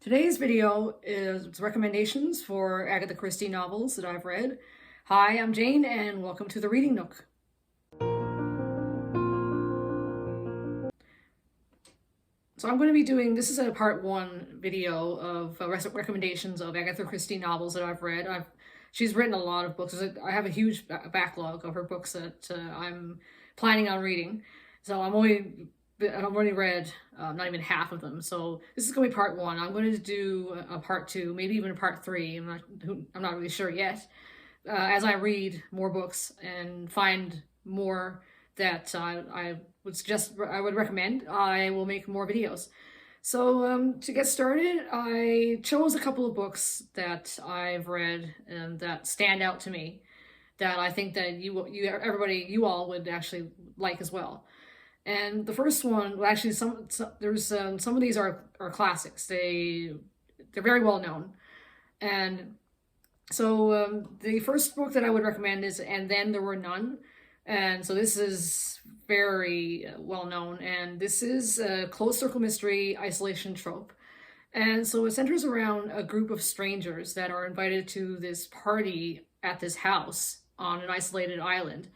Today's video is recommendations for Agatha Christie novels that I've read. Hi, I'm Jane and welcome to the Reading Nook. So I'm going to be doing, this is a part one video of recommendations of Agatha Christie novels that I've read. She's written a lot of books. I have a huge backlog of her books that I'm planning on reading. So I've already read not even half of them. So this is going to be part one. I'm going to do a part two, maybe even a part three. I'm not really sure yet. As I read more books and find more that I would recommend, I will make more videos. So to get started, I chose a couple of books that I've read and that stand out to me, that I think that you all would actually like as well. And the first one, well, actually, some of these are classics. They're very well known, and so the first book that I would recommend is "And Then There Were None," and so this is very well known, and this is a closed circle mystery isolation trope, and so it centers around a group of strangers that are invited to this party at this house on an isolated island.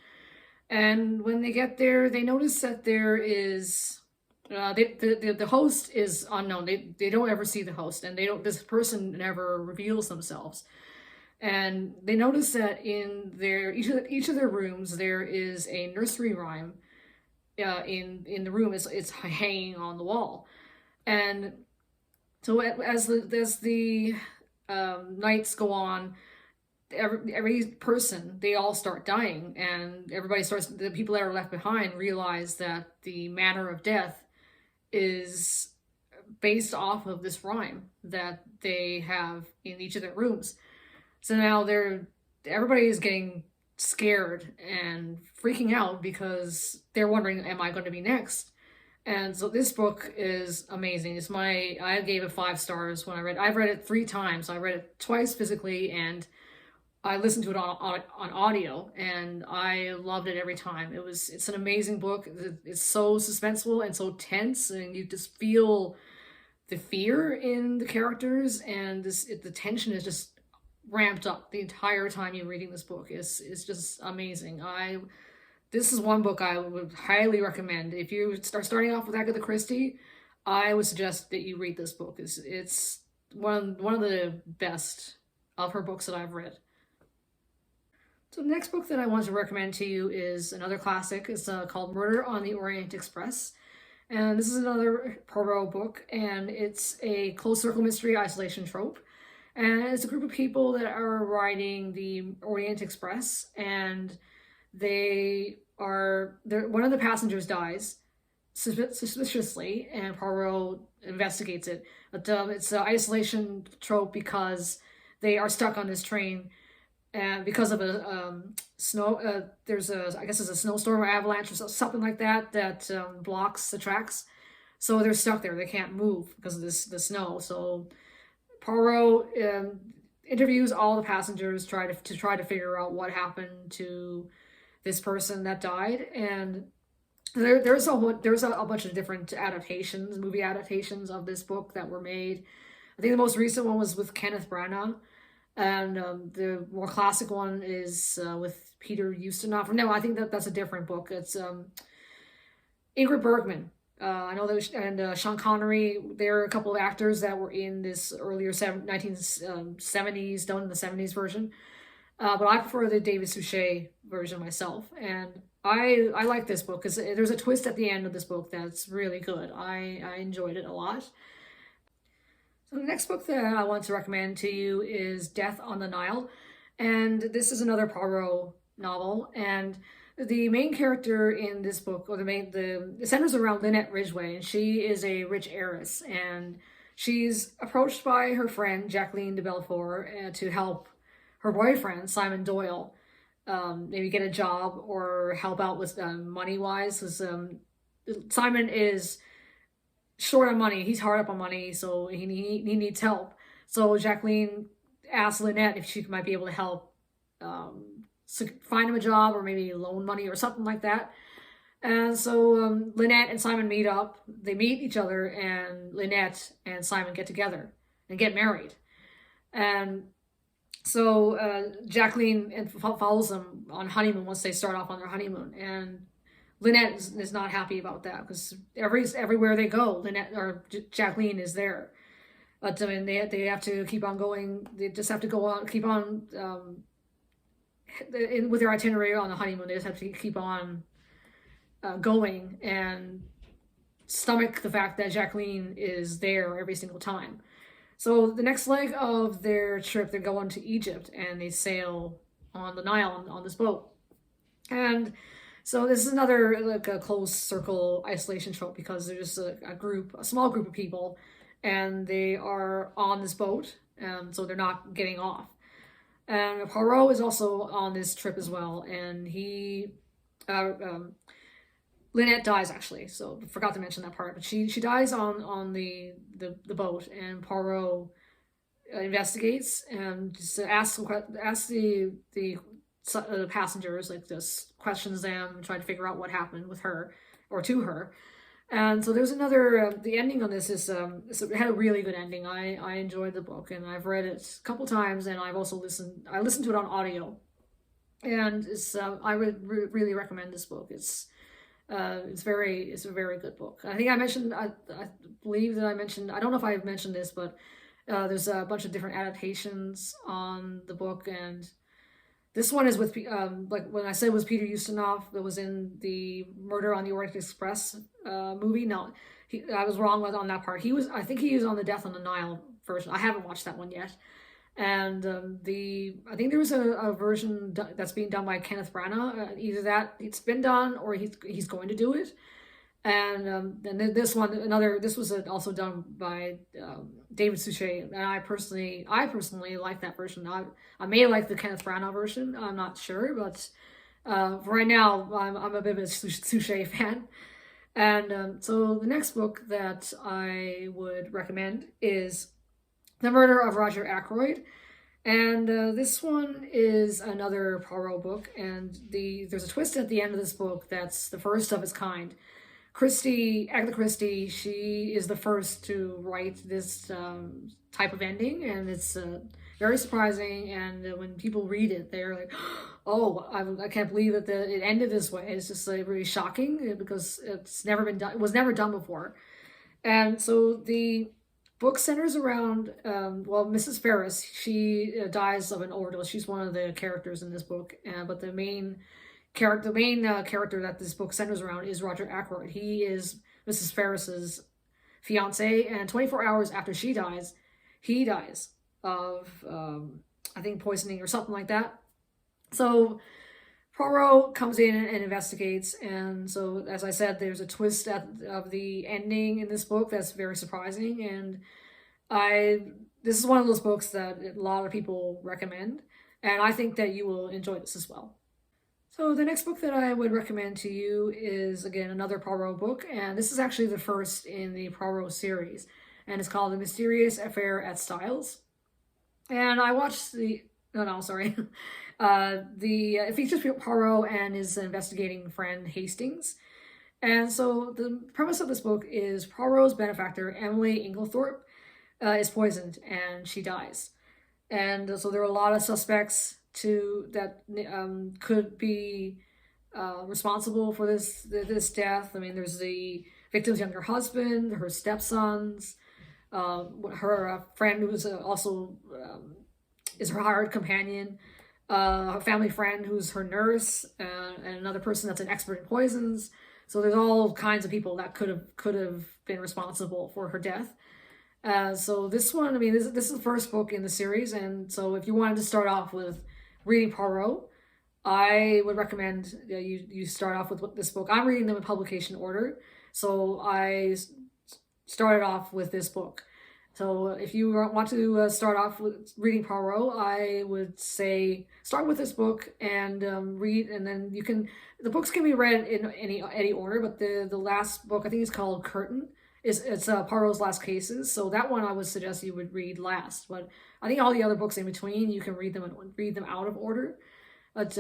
And when they get there, they notice that there is the host is unknown. They don't ever see the host, and this person never reveals themselves. And they notice that in each of their rooms there is a nursery rhyme. In the room, it's hanging on the wall, and so as the nights go on, every person, they all start dying, and the people that are left behind realize that the manner of death is based off of this rhyme that they have in each of their rooms. So now everybody is getting scared and freaking out because they're wondering, am I going to be next? And so this book is amazing. I gave it 5 stars when I've read it 3 times. I read it twice physically, and I listened to it on audio, and I loved it every time. It's an amazing book. It's so suspenseful and so tense, and you just feel the fear in the characters, and the tension is just ramped up the entire time you're reading this book. It's just amazing. This is one book I would highly recommend. If you start starting off with Agatha Christie, I would suggest that you read this book. It's one of the best of her books that I've read. So the next book that I want to recommend to you is another classic. It's called Murder on the Orient Express. And this is another Peril book, and it's a closed circle mystery isolation trope. And it's a group of people that are riding the Orient Express, and one of the passengers dies suspiciously, and Peril investigates it. But it's an isolation trope because they are stuck on this train. And because of a there's a snowstorm or avalanche or something like that blocks the tracks, so they're stuck there. They can't move because of the snow. So Poirot interviews all the passengers, try to figure out what happened to this person that died. And there's a bunch of different movie adaptations of this book that were made. I think the most recent one was with Kenneth Branagh. And the more classic one is with Peter Ustinov. No, I think that's a different book. It's Ingrid Bergman. I know that, and Sean Connery. There are a couple of actors that were in this earlier 1970s, done in the 70s version. But I prefer the David Suchet version myself. And I like this book because there's a twist at the end of this book that's really good. I enjoyed it a lot. So the next book that I want to recommend to you is Death on the Nile, and this is another Poirot novel. And the main character in this book, it centers around Lynette Ridgway, and she is a rich heiress, and she's approached by her friend Jacqueline de Belfort to help her boyfriend Simon Doyle maybe get a job or help out with money wise, because Simon is short on money. He's hard up on money, so he needs help. So Jacqueline asks Lynette if she might be able to help find him a job, or maybe loan money or something like that. And so Lynette and Simon meet up. They meet each other, and Lynette and Simon get together. and get married. And so Jacqueline follows them on honeymoon once they start off on their honeymoon, and Lynette is not happy about that because everywhere they go, Lynette or Jacqueline is there. But I mean, they have to keep on going. They just have to go on, keep on with their itinerary on the honeymoon. They just have to keep on going and stomach the fact that Jacqueline is there every single time. So the next leg of their trip, they're going to Egypt and they sail on the Nile on this boat. And so this is another like a close circle isolation trope because there's a small group of people, and they are on this boat, and so they're not getting off. And Peril is also on this trip as well, and Lynette dies actually, so forgot to mention that part. But she dies on the boat, and Poirot investigates and just asks the passengers, like just questions them, trying to figure out what happened with her or to her. And so there's another the ending on this is it had a really good ending. I enjoyed the book, and I've read it a couple times, and I've also listened to it on audio, and it's I would really recommend this book. It's a very good book. I think I mentioned, I believe that I mentioned, I don't know if I've mentioned this, but there's a bunch of different adaptations on the book, and this one is with, like when I said it was Peter Ustinov that was in the Murder on the Orient Express movie. No, I was wrong on that part. I think he was on the Death on the Nile version. I haven't watched that one yet. And I think there was a version that's being done by Kenneth Branagh. Either that it's been done or he's going to do it. And then this was also done by David Suchet, and I personally like that version. I may like the Kenneth Branagh version. I'm not sure, but for right now, I'm a bit of a Suchet fan. And so the next book that I would recommend is The Murder of Roger Ackroyd. And this one is another Poirot book, and there's a twist at the end of this book that's the first of its kind. Agatha Christie, she is the first to write this type of ending, and it's very surprising. And when people read it, they're like, "Oh, I can't believe that it ended this way." It's just like really shocking because it's never been done. It was never done before, and so the book centers around Mrs. Ferris. She dies of an overdose. She's one of the characters in this book, but the main character that this book centers around is Roger Ackroyd. He is Mrs. Ferris's fiance, and 24 hours after she dies, he dies of I think poisoning or something like that. So Poirot comes in and investigates, and so as I said, there's a twist of the ending in this book that's very surprising, and this is one of those books that a lot of people recommend, and I think that you will enjoy this as well. So the next book that I would recommend to you is, again, another Poirot book, and this is actually the first in the Poirot series, and it's called The Mysterious Affair at Styles. And I watched it features Poirot and his investigating friend Hastings. And so the premise of this book is Poirot's benefactor, Emily Inglethorpe, is poisoned and she dies. And so there are a lot of suspects that could be responsible for this death. I mean, there's the victim's younger husband, her stepsons, her friend who's also is her hired companion, her family friend who's her nurse, and another person that's an expert in poisons. So there's all kinds of people that could have been responsible for her death. So this one, I mean, this is the first book in the series, and so if you wanted to start off with reading Poirot, I would recommend you start off with this book. I'm reading them in publication order, so I started off with this book. So if you want to start off with reading Peril, I would say start with this book and read, and then the books can be read in any order, but the last book, I think it's called Curtain, it's Poirot's Last Cases. So that one I would suggest you would read last, but I think all the other books in between, you can read them out of order. But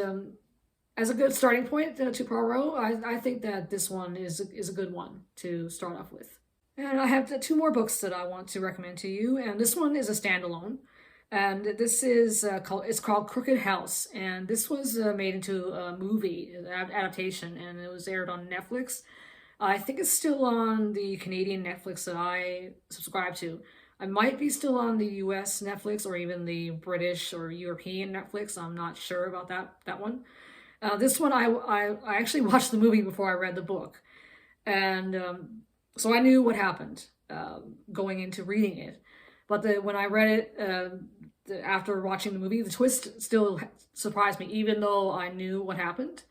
as a good starting point to Poirot, I think that this one is a good one to start off with. And I have two more books that I want to recommend to you, and this one is a standalone. And this is it's called Crooked House, and this was made into a movie adaptation, and it was aired on Netflix. I think it's still on the Canadian Netflix that I subscribe to. I might be still on the US Netflix or even the British or European Netflix. I'm not sure about that one. This one, I actually watched the movie before I read the book. And so I knew what happened going into reading it. But when I read it after watching the movie, the twist still surprised me, even though I knew what happened.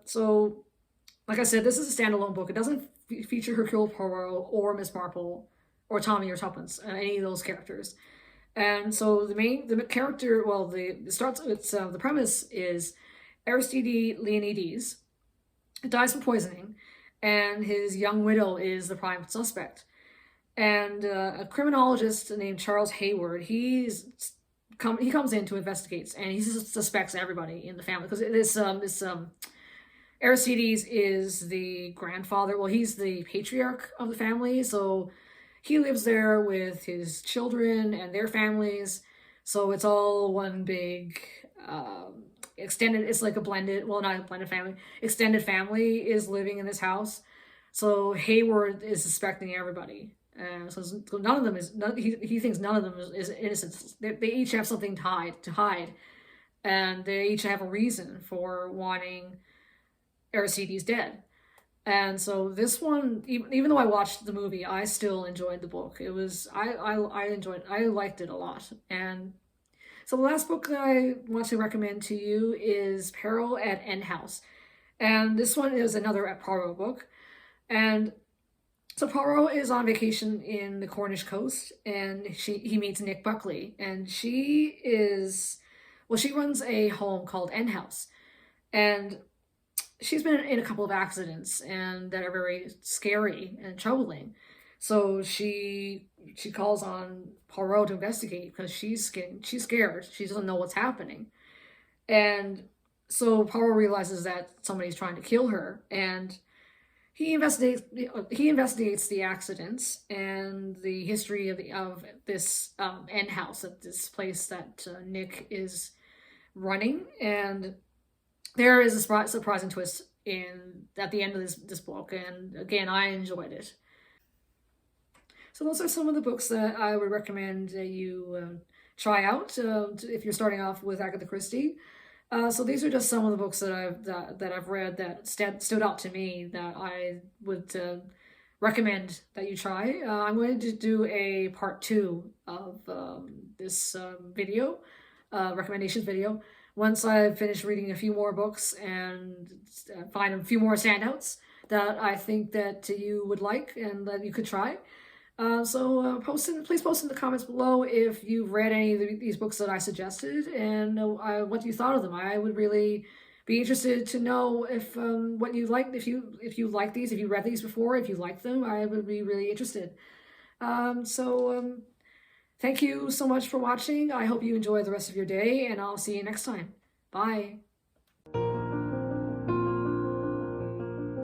So, like I said, this is a standalone book. It doesn't feature Hercule Poirot or Miss Marple or Tommy or Tuppence, any of those characters. And so the character, well, it starts. It's the premise is Aristide Leonidas dies from poisoning, and his young widow is the prime suspect. And a criminologist named Charles Hayward, he comes in to investigate, and he suspects everybody in the family because this Aristides is the grandfather. Well, he's the patriarch of the family, so he lives there with his children and their families. So it's all one big extended. It's like a blended, well, not a blended family. Extended family is living in this house. So Hayward is suspecting everybody. So none of them is. He thinks none of them is innocent. They each have something to hide, and they each have a reason for wanting Aristides dead. And so this one, even though I watched the movie, I still enjoyed the book. It was I enjoyed. I liked it a lot. And so the last book that I want to recommend to you is Peril at End House, and this one is another Poirot book. And so Poirot is on vacation in the Cornish coast, and he meets Nick Buckley, and she runs a home called End House, and she's been in a couple of accidents and that are very scary and troubling. So she calls on Poirot to investigate because she's scared. She doesn't know what's happening, and so Poirot realizes that somebody's trying to kill her, and he investigates the accidents and the history of this end house at this place that Nick is running. And there is a surprising twist at the end of this book, and again, I enjoyed it. So those are some of the books that I would recommend that you try out if you're starting off with Agatha Christie. So these are just some of the books that I've read that stood out to me that I would recommend that you try. I'm going to do a part 2 of this video, recommendations video, once I've finished reading a few more books and find a few more standouts that I think that you would like and that you could try. Please post in the comments below if you've read any of these books that I suggested and what you thought of them. I would really be interested to know if what you liked, if you like these, if you read these before, if you like them. I would be really interested. Thank you so much for watching. I hope you enjoy the rest of your day, and I'll see you next time. Bye.